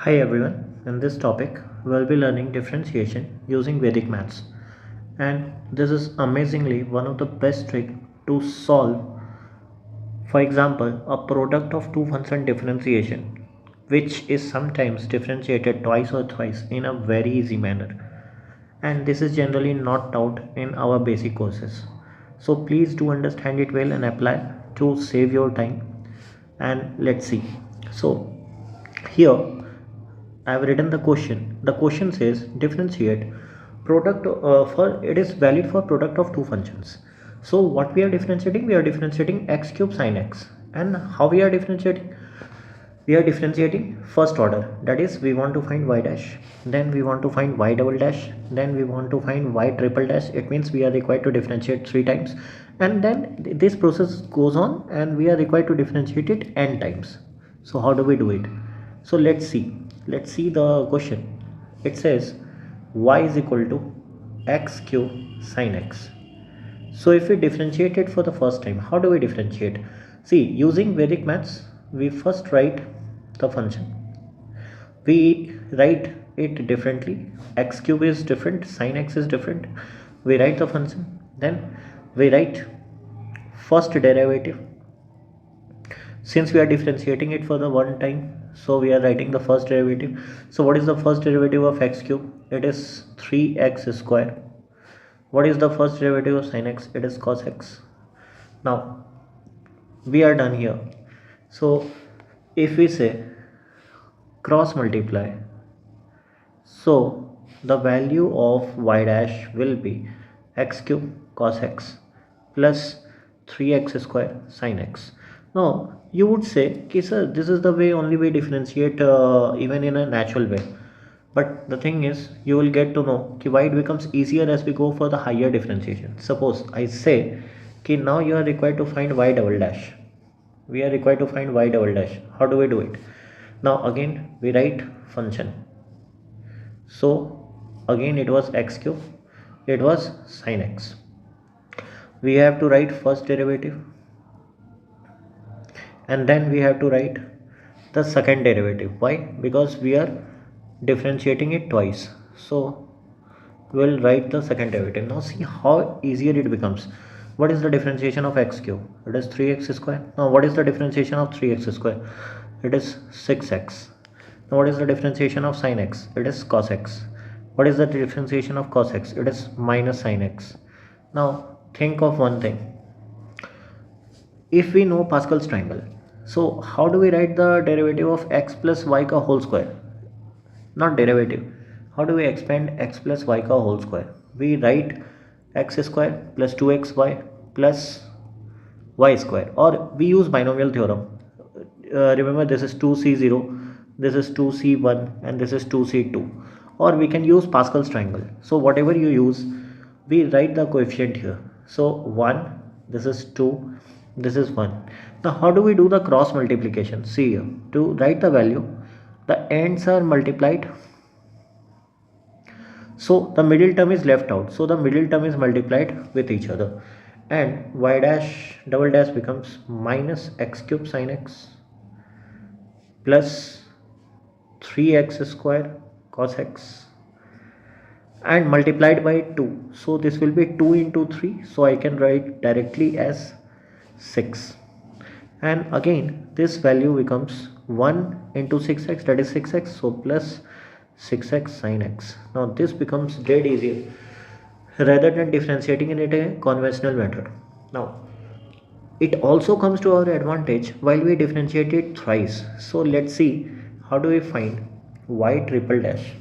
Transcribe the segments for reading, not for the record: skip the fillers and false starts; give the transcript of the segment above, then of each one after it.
Hi everyone, in this topic we'll be learning differentiation using Vedic maths, and this is amazingly one of the best trick to solve, for example, a product of two function differentiation which is sometimes differentiated twice or thrice in a very easy manner, and this is generally not taught in our basic courses. So please do understand it well and apply to save your time. And let's see. So here I have written the question. The question says differentiate product for it is valid for product of two functions. So what we are differentiating? We are differentiating x cube sin x. And how we are differentiating? We are differentiating first order. That is, we want to find y dash. Then we want to find y double dash. Then we want to find y triple dash. It means we are required to differentiate 3 times. And then this process goes on, and we are required to differentiate it n times. So how do we do it? So let's see the question. It says y is equal to x cube sin x. So if we differentiate it for the first time, how do we differentiate? See, using Vedic maths, we first write the function. We write it differently. X cube is different, sin x is different. We write the function, then we write first derivative. Since we are differentiating it for the one time, so we are writing the first derivative. So what is the first derivative of x cube? It is 3x square. What is the first derivative of sin x? It is cos x. Now we are done here. So if we say cross multiply, so the value of y dash will be x cube cos x plus 3x square sin x. Now you would say, okay sir, this is the way only we differentiate even in a natural way. But the thing is, you will get to know why it becomes easier as we go for the higher differentiation. Suppose I say now you are required to find y double dash. We are required to find y double dash. How do we do it? Now again we write function. So again it was x cube, it was sin x. We have to write first derivative, and then we have to write the second derivative. Why? Because we are differentiating it twice, so we'll write the second derivative. Now see how easier it becomes. What is the differentiation of x cube? It is 3x square. Now what is the differentiation of 3x square? It is 6x. Now what is the differentiation of sin x? It is cos x. What is the differentiation of cos x? It is minus sin x. Now think of one thing. If we know Pascal's triangle, so how do we write the derivative of x plus y ka whole square? Not derivative. How do we expand x plus y ka whole square? We write x square plus 2xy plus y square, or we use binomial theorem. Remember, this is 2c0, this is 2c1, and this is 2c2, or we can use Pascal's triangle. So whatever you use, we write the coefficient here. So 1, this is 2, this is 1. Now how do we do the cross multiplication? See here, to write the value, the ends are multiplied, so the middle term is left out, so the middle term is multiplied with each other, and y dash double dash becomes minus x cube sin x plus 3x square cos x, and multiplied by 2, so this will be 2 into 3, so I can write directly as 6, and again this value becomes 1 into 6x, that is 6x, so plus 6x sin x. Now this becomes dead easier rather than differentiating in it a conventional method. Now it also comes to our advantage while we differentiate it thrice. So let's see how do we find y triple dash.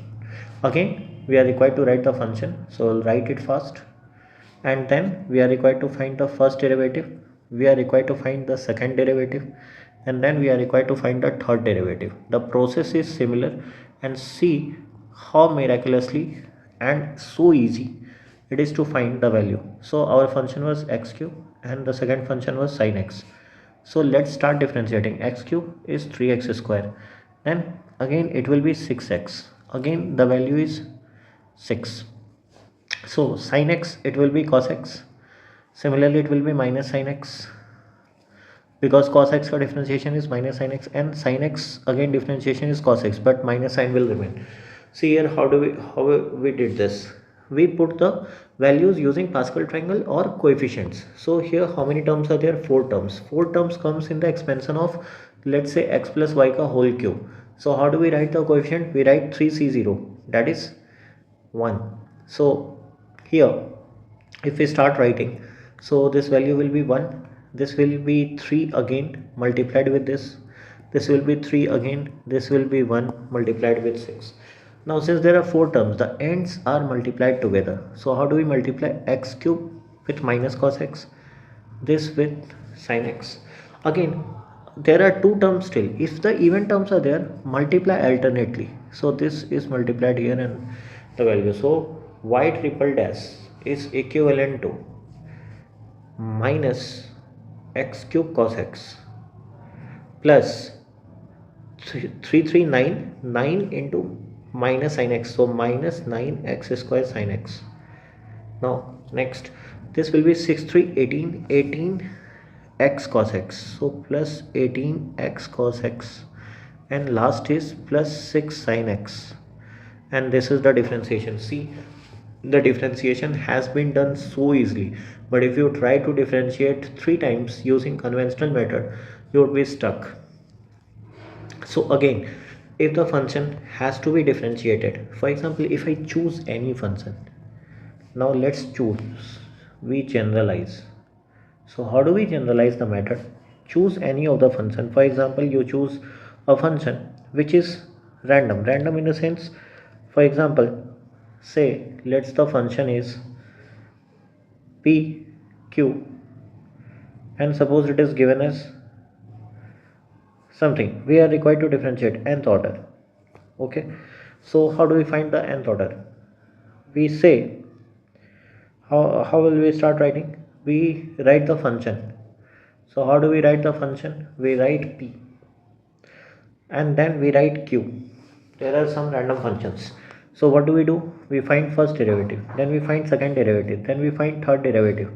Again we are required to write the function, so we'll write it first, and then we are required to find the first derivative, we are required to find the second derivative, and then we are required to find the third derivative. The process is similar, and see how miraculously and so easy it is to find the value. So our function was x cube and the second function was sin x. So let's start differentiating. X cube is 3x square, then again it will be 6x, again the value is 6. So sin x, it will be cos x, similarly it will be minus sin x. because cos x का differentiation is minus sin x, and sin x again differentiation is cos x, but minus sign will remain. See here, how we did this. We put the values using Pascal triangle or coefficients. So here how many terms are there? 4 terms. 4 terms comes in the expansion of, let's say, x plus y ka whole cube. So how do we write the coefficient? We write 3c0, that is 1. So here if we start writing, so this value will be 1, this will be 3 again multiplied with this will be 3 again, this will be 1 multiplied with 6. Now since there are 4 terms, the ends are multiplied together. So how do we multiply? X cube with minus cos x, this with sin x. Again there are 2 terms still. If the even terms are there, multiply alternately. So this is multiplied here and the value. So y triple dash is equivalent to minus x cube cos x plus 339 into minus sin x, so minus 9x square sin x. Now next, this will be 18 x cos x, so plus 18x cos x, and last is plus 6 sin x, and this is the differentiation. See, the differentiation has been done so easily, but if you try to differentiate 3 times using conventional method, you would be stuck. So again, if the function has to be differentiated, for example, if I choose any function, now let's choose, we generalize. So how do we generalize the method? Choose any of the function. For example, you choose a function which is random in the sense, for example, say let's the function is p q, and suppose it is given as something, we are required to differentiate nth order. Okay, so how do we find the nth order? We say, how will we start writing? We write the function. So how do we write the function? We write p and then we write q. There are some random functions. So what do? We find first derivative, then we find second derivative, then we find third derivative,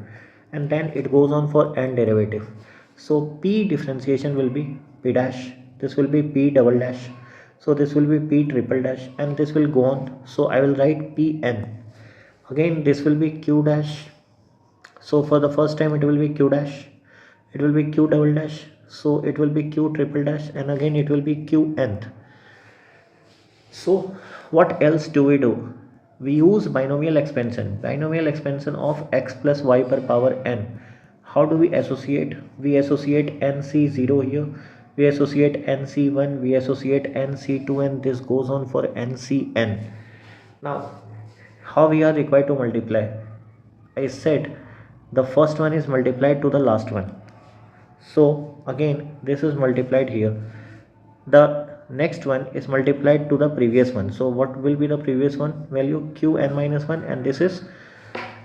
and then it goes on for n derivative. So p differentiation will be p dash, this will be p double dash, so this will be p triple dash, and this will go on. So I will write pn. Again this will be q dash, so for the first time it will be q dash, it will be q double dash, so it will be q triple dash, and again it will be q nth. So what else do? We use binomial expansion of x plus y per power n. How do we associate? We associate nc0 here, we associate nc1, we associate nc2, and this goes on for ncn. Now how we are required to multiply? I said the first one is multiplied to the last one, so again this is multiplied here, the next one is multiplied to the previous one. So what will be the previous one value? qn minus 1, and this is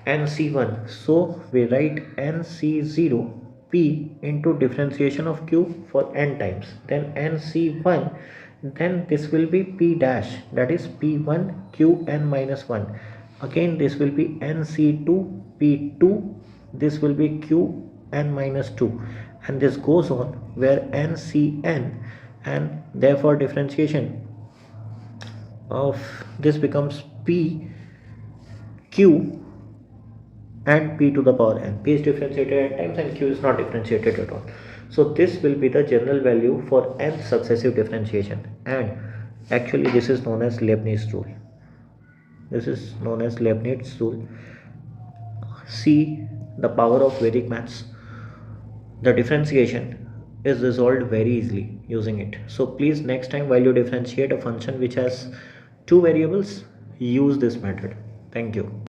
nc1, so we write nc0 p into differentiation of q for n times, then nc1, then this will be p dash, that is p1 qn minus 1, again this will be nc2 p2, this will be qn minus 2, and this goes on where ncn, and therefore differentiation of this becomes p q and p to the power n. P is differentiated at times and q is not differentiated at all. So this will be the general value for n successive differentiation, and actually this is known as Leibniz rule. This is known as Leibniz rule. See the power of Vedic maths. The differentiation is resolved very easily using it. So please, next time while you differentiate a function which has 2 variables, use this method. Thank you.